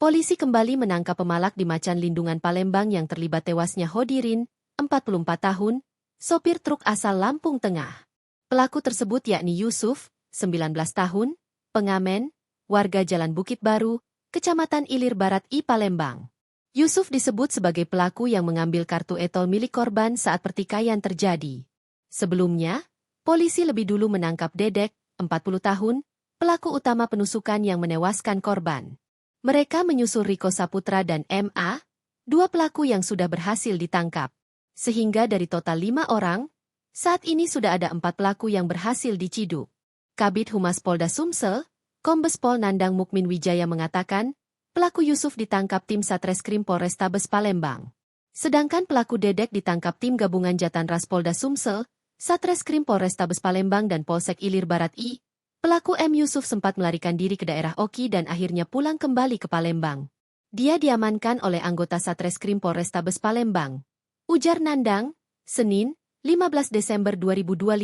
Polisi kembali menangkap pemalak di Macan Lindungan Palembang yang terlibat tewasnya Hodirin, 44 tahun, sopir truk asal Lampung Tengah. Pelaku tersebut yakni Yusuf, 19 tahun, pengamen, warga Jalan Bukit Baru, Kecamatan Ilir Barat I Palembang. Yusuf disebut sebagai pelaku yang mengambil kartu e-tol milik korban saat pertikaian terjadi. Sebelumnya, polisi lebih dulu menangkap Dedek, 40 tahun, pelaku utama penusukan yang menewaskan korban. Mereka menyusul Riko Saputra dan MA, dua pelaku yang sudah berhasil ditangkap. Sehingga dari total 5 orang, saat ini sudah ada 4 pelaku yang berhasil diciduk. Kabid Humas Polda Sumsel, Kombes Pol Nandang Mukmin Wijaya mengatakan, pelaku Yusuf ditangkap tim Satreskrim Polrestabes Palembang. Sedangkan pelaku Dedek ditangkap tim gabungan Jatanras Polda Sumsel, Satreskrim Polrestabes Palembang dan Polsek Ilir Barat I. Pelaku M. Yusuf sempat melarikan diri ke daerah Oki dan akhirnya pulang kembali ke Palembang. Dia diamankan oleh anggota Satreskrim Polrestabes Palembang. Ujar Nandang, Senin, 15 Desember 2025.